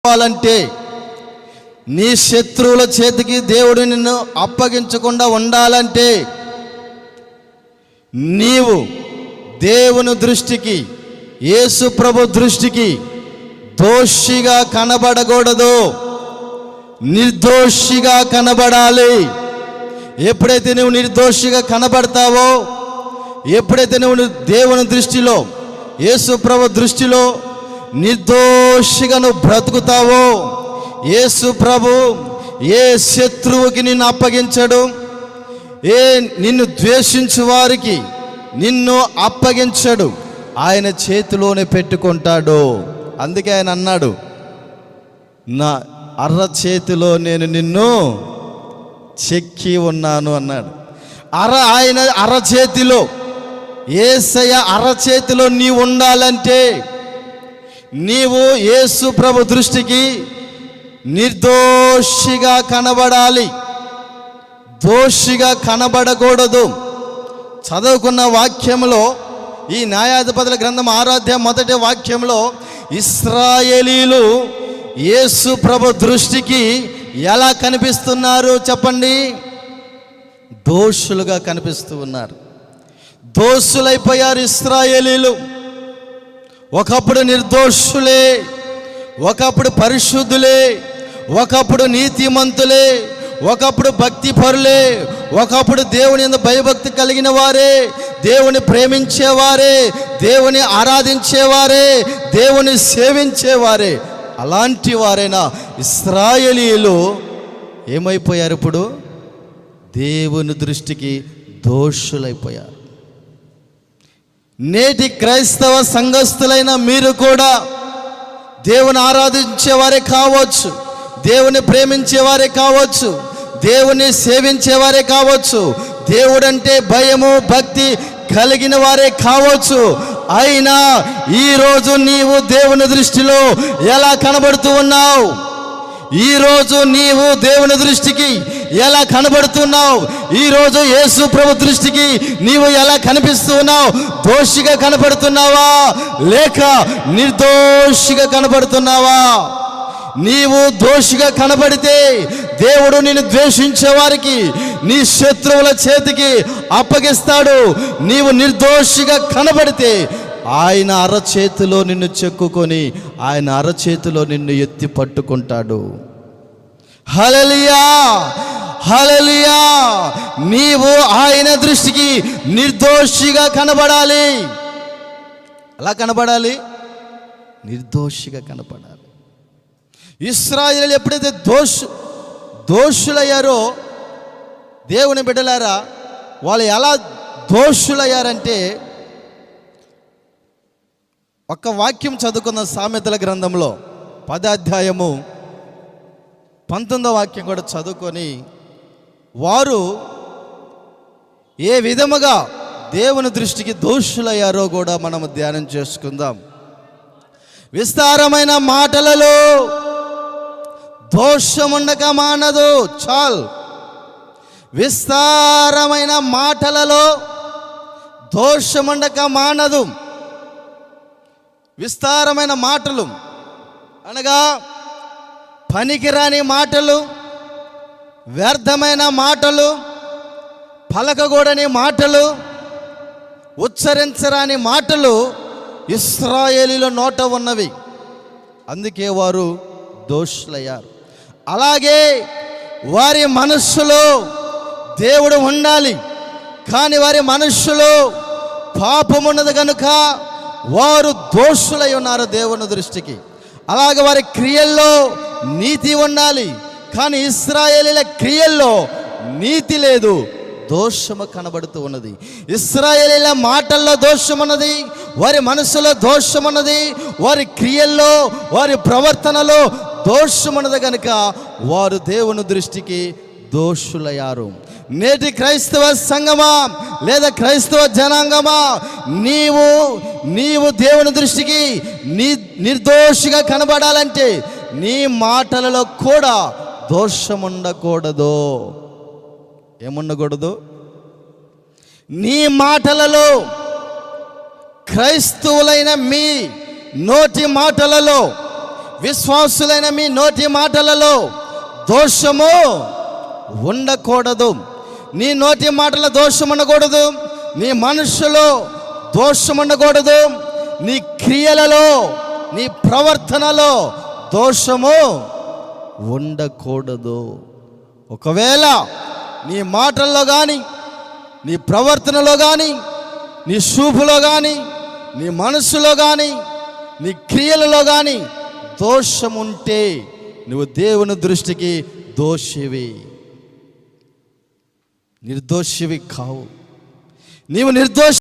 కావాలంటే నీ శత్రువుల చేతికి దేవుడు నిన్ను అప్పగించకుండా ఉండాలంటే నీవు దేవుని దృష్టికి, యేసు ప్రభు దృష్టికి దోషిగా కనబడకూడదు, నిర్దోషిగా కనబడాలి. ఎప్పుడైతే నువ్వు నిర్దోషిగా కనబడతావో, ఎప్పుడైతే నువ్వు దేవుని దృష్టిలో, యేసు ప్రభు దృష్టిలో నిర్దోషిగా నువ్వు బ్రతుకుతావో, యేసు ప్రభు ఏ శత్రువుకి నిన్ను అప్పగించడు, నిన్ను ద్వేషించు వారికి నిన్ను అప్పగించడు, ఆయన చేతిలోనే పెట్టుకుంటాడు. అందుకే ఆయన అన్నాడు, నా అర్ర చేతిలో నేను నిన్ను చెక్కి ఉన్నాను అన్నాడు. ఆయన అరచేతిలో, యేసయ్య అరచేతిలో నీవు ఉండాలంటే నీవు యేసు ప్రభు దృష్టికి నిర్దోషిగా కనబడాలి, దోషిగా కనబడకూడదు. చదువుకున్న వాక్యంలో, ఈ న్యాయాధిపతుల గ్రంథం 6వ అధ్యాయం 1వ వాక్యంలో ఇశ్రాయేలీలు యేసు ప్రభు దృష్టికి ఎలా కనిపిస్తున్నారు చెప్పండి? దోషులుగా కనిపిస్తూ ఉన్నారు. దోషులైపోయారు ఇశ్రాయేలీలు. ఒకప్పుడు నిర్దోషులే, ఒకప్పుడు పరిశుద్ధులే, ఒకప్పుడు నీతిమంతులే, ఒకప్పుడు భక్తి పరులే, ఒకప్పుడు దేవుని యందు భయభక్తి కలిగిన వారే, దేవుని ప్రేమించేవారే, దేవుని ఆరాధించేవారే, దేవుని సేవించేవారే. అలాంటి వారైనా ఇశ్రాయేలీయులు ఏమైపోయారు? ఇప్పుడు దేవుని దృష్టికి దోషులైపోయారు. నేటి క్రైస్తవ సంఘస్థులైన మీరు కూడా దేవుని ఆరాధించేవారే కావచ్చు, దేవుని ప్రేమించేవారే కావచ్చు, దేవుని సేవించేవారే కావచ్చు, దేవుడంటే భయము భక్తి కలిగిన వారే కావచ్చు. అయినా ఈరోజు నీవు దేవుని దృష్టిలో ఎలా కనబడుతూ ఉన్నావు? ఈరోజు నీవు దేవుని దృష్టికి ఎలా కనబడుతున్నావు? ఈరోజు యేసు ప్రభు దృష్టికి నీవు ఎలా కనిపిస్తూ ఉన్నావు? దోషిగా కనబడుతున్నావా లేక నిర్దోషిగా కనబడుతున్నావా? నీవు దోషిగా కనబడితే దేవుడు నిన్ను ద్వేషించే వారికి, నీ శత్రువుల చేతికి అప్పగిస్తాడు. నీవు నిర్దోషిగా కనబడితే ఆయన అరచేతిలో నిన్ను చెక్కుకొని ఆయన అరచేతిలో నిన్ను ఎత్తి పట్టుకుంటాడు. హల్లెలూయా, హల్లెలూయా. నీవు ఆయన దృష్టికి నిర్దోషిగా కనబడాలి. అలా కనబడాలి, నిర్దోషిగా కనబడాలి. ఇశ్రాయేలు ఎప్పుడైతే దోషులయ్యారో, దేవుని బిడ్డలారా, వాళ్ళు ఎలా దోషులయ్యారంటే, ఒక వాక్యం చదువుకున్న సామెతల గ్రంథంలో 10వ అధ్యాయము 19వ వాక్యం కూడా చదువుకొని, వారు ఏ విధముగా దేవుని దృష్టికి దోషులయ్యారో కూడా మనము ధ్యానం చేసుకుందాం. విస్తారమైన మాటలలో దోషముండక మానదు. చాలు. విస్తారమైన మాటలలో దోషముండక మానదు. విస్తారమైన మాటలు అనగా పనికిరాని మాటలు, వ్యర్థమైన మాటలు, పలకగూడని మాటలు, ఉచ్చరించరాని మాటలు ఇశ్రాయేలీల నోట ఉన్నవి. అందుకే వారు దోషులయ్యారు. అలాగే వారి మనస్సులో దేవుడు ఉండాలి, కానీ వారి మనస్సులో పాపం ఉన్నది కనుక వారు దోషులై ఉన్నారు దేవుని దృష్టికి. అలాగే వారి క్రియల్లో నీతి ఉండాలి, కానీ ఇశ్రాయేలీల క్రియల్లో నీతి లేదు, దోషము కనబడుతూ ఉన్నది. ఇశ్రాయేలీల మాటల్లో దోషమున్నది, వారి మనసులో దోషమున్నది, వారి క్రియల్లో వారి ప్రవర్తనలో దోషమున్నది కనుక వారు దేవుని దృష్టికి దోషులయ్యారు. నేటి క్రైస్తవ సంఘమా లేదా క్రైస్తవ జనాంగమా, నీవు దేవుని దృష్టికి నిర్దోషిగా కనబడాలంటే నీ మాటలలో కూడా దోషముండకూడదు. ఏముండకూడదు? నీ మాటలలో, క్రైస్తవులైన మీ నోటి మాటలలో విశ్వాసులైన మీ నోటి మాటలలో దోషము ఉండకూడదు. నీ నోటి మాటల దోషం ఉండకూడదు, నీ మనస్సులో దోషం ఉండకూడదు, నీ క్రియలలో నీ ప్రవర్తనలో దోషము ఉండకూడదు. ఒకవేళ నీ మాటల్లో కానీ, నీ ప్రవర్తనలో కానీ, నీ చూపులో కానీ, నీ మనస్సులో కానీ, నీ క్రియలలో కానీ దోషం ఉంటే నువ్వు దేవుని దృష్టికి దోషివి, నిర్దోషివి కావు. నీవు నిర్దోషి